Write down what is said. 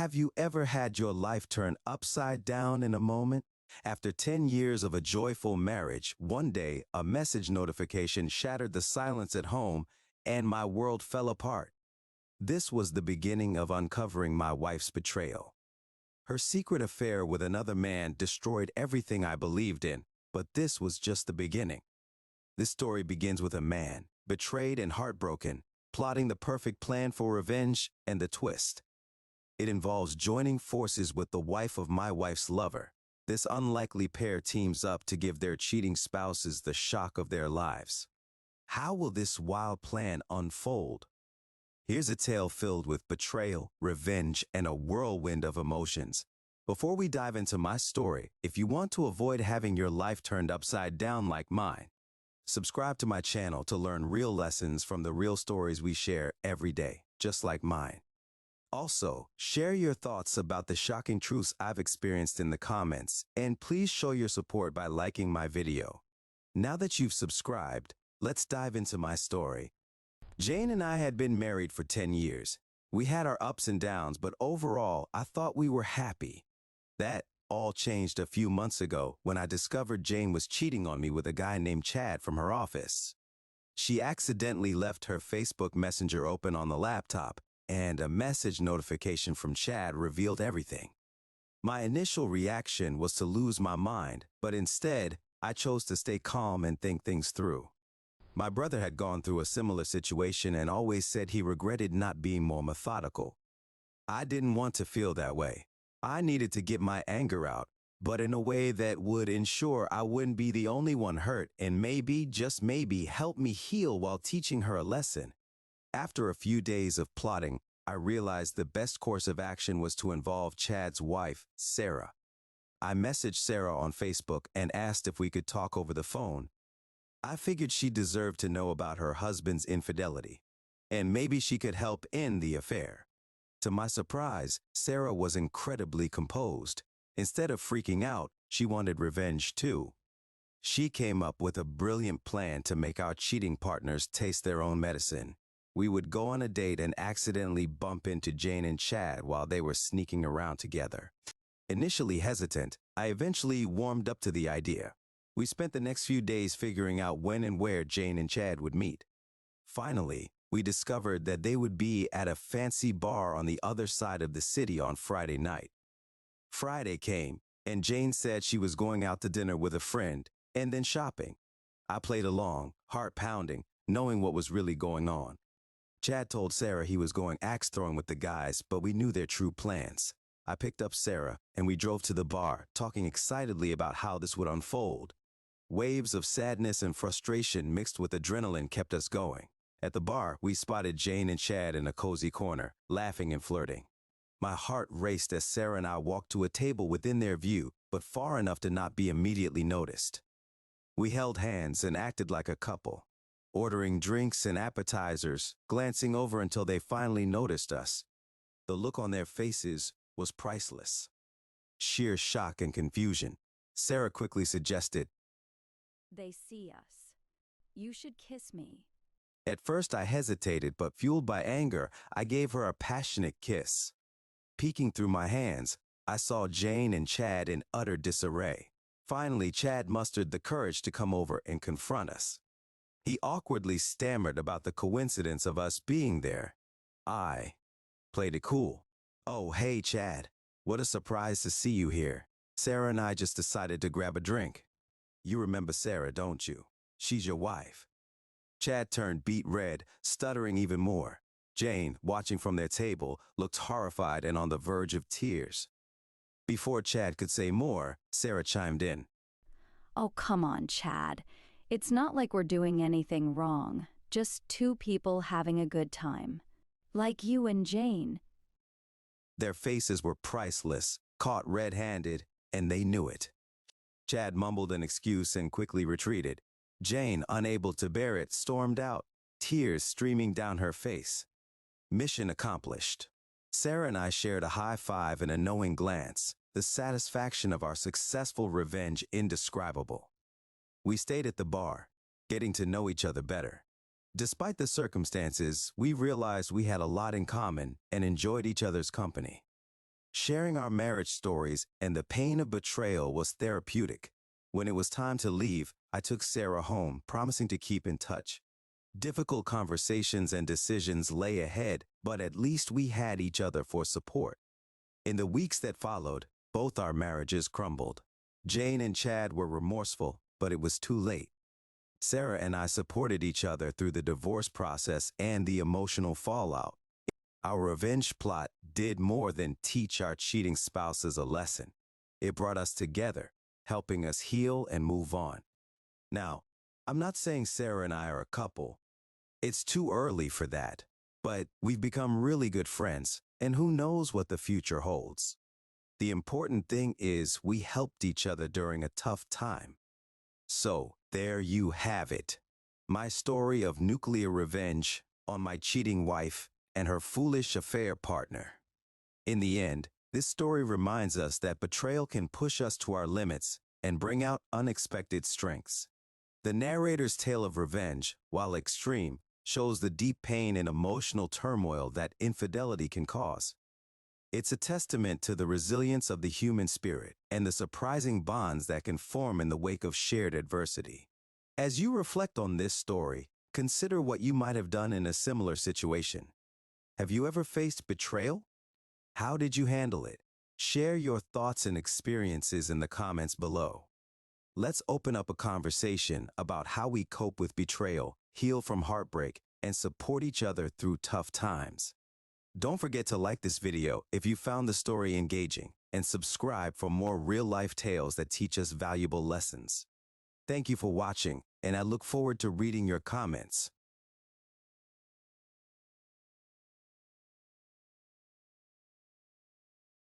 Have you ever had your life turn upside down in a moment? After 10 years of a joyful marriage, one day a message notification shattered the silence at home and my world fell apart. This was the beginning of uncovering my wife's betrayal. Her secret affair with another man destroyed everything I believed in, but this was just the beginning. This story begins with a man, betrayed and heartbroken, plotting the perfect plan for revenge, and the twist. It involves joining forces with the wife of my wife's lover. This unlikely pair teams up to give their cheating spouses the shock of their lives. How will this wild plan unfold? Here's a tale filled with betrayal, revenge, and a whirlwind of emotions. Before we dive into my story, if you want to avoid having your life turned upside down like mine, subscribe to my channel to learn real lessons from the real stories we share every day, just like mine. Also, share your thoughts about the shocking truths I've experienced in the comments, and please show your support by liking my video. Now that you've subscribed, let's dive into my story. Jane and I had been married for 10 years. We had our ups and downs, but overall, I thought we were happy. That all changed a few months ago when I discovered Jane was cheating on me with a guy named Chad from her office. She accidentally left her Facebook Messenger open on the laptop, and a message notification from Chad revealed everything. My initial reaction was to lose my mind, but instead, I chose to stay calm and think things through. My brother had gone through a similar situation and always said he regretted not being more methodical. I didn't want to feel that way. I needed to get my anger out, but in a way that would ensure I wouldn't be the only one hurt and maybe, just maybe, help me heal while teaching her a lesson. After a few days of plotting, I realized the best course of action was to involve Chad's wife, Sarah. I messaged Sarah on Facebook and asked if we could talk over the phone. I figured she deserved to know about her husband's infidelity, and maybe she could help end the affair. To my surprise, Sarah was incredibly composed. Instead of freaking out, she wanted revenge too. She came up with a brilliant plan to make our cheating partners taste their own medicine. We would go on a date and accidentally bump into Jane and Chad while they were sneaking around together. Initially hesitant, I eventually warmed up to the idea. We spent the next few days figuring out when and where Jane and Chad would meet. Finally, we discovered that they would be at a fancy bar on the other side of the city on Friday night. Friday came, and Jane said she was going out to dinner with a friend and then shopping. I played along, heart pounding, knowing what was really going on. Chad told Sarah he was going axe throwing with the guys, but we knew their true plans. I picked up Sarah, and we drove to the bar, talking excitedly about how this would unfold. Waves of sadness and frustration mixed with adrenaline kept us going. At the bar, we spotted Jane and Chad in a cozy corner, laughing and flirting. My heart raced as Sarah and I walked to a table within their view, but far enough to not be immediately noticed. We held hands and acted like a couple, ordering drinks and appetizers, glancing over until they finally noticed us. The look on their faces was priceless. Sheer shock and confusion. Sarah quickly suggested, "They see us. You should kiss me." At first I hesitated, but fueled by anger, I gave her a passionate kiss. Peeking through my hands, I saw Jane and Chad in utter disarray. Finally, Chad mustered the courage to come over and confront us. He awkwardly stammered about the coincidence of us being there. I played it cool. "Oh, hey, Chad. What a surprise to see you here. Sarah and I just decided to grab a drink. You remember Sarah, don't you? She's your wife." Chad turned beet red, stuttering even more. Jane, watching from their table, looked horrified and on the verge of tears. Before Chad could say more, Sarah chimed in. "Oh, come on, Chad. It's not like we're doing anything wrong. Just two people having a good time. Like you and Jane." Their faces were priceless, caught red-handed, and they knew it. Chad mumbled an excuse and quickly retreated. Jane, unable to bear it, stormed out, tears streaming down her face. Mission accomplished. Sarah and I shared a high five and a knowing glance, the satisfaction of our successful revenge indescribable. We stayed at the bar, getting to know each other better. Despite the circumstances, we realized we had a lot in common and enjoyed each other's company. Sharing our marriage stories and the pain of betrayal was therapeutic. When it was time to leave, I took Sarah home, promising to keep in touch. Difficult conversations and decisions lay ahead, but at least we had each other for support. In the weeks that followed, both our marriages crumbled. Jane and Chad were remorseful, but it was too late. Sarah and I supported each other through the divorce process and the emotional fallout. Our revenge plot did more than teach our cheating spouses a lesson. It brought us together, helping us heal and move on. Now, I'm not saying Sarah and I are a couple. It's too early for that, but we've become really good friends, and who knows what the future holds. The important thing is we helped each other during a tough time. So, there you have it. My story of nuclear revenge on my cheating wife and her foolish affair partner. In the end, this story reminds us that betrayal can push us to our limits and bring out unexpected strengths. The narrator's tale of revenge, while extreme, shows the deep pain and emotional turmoil that infidelity can cause. It's a testament to the resilience of the human spirit and the surprising bonds that can form in the wake of shared adversity. As you reflect on this story, consider what you might have done in a similar situation. Have you ever faced betrayal? How did you handle it? Share your thoughts and experiences in the comments below. Let's open up a conversation about how we cope with betrayal, heal from heartbreak, and support each other through tough times. Don't forget to like this video if you found the story engaging, and subscribe for more real-life tales that teach us valuable lessons. Thank you for watching, and I look forward to reading your comments.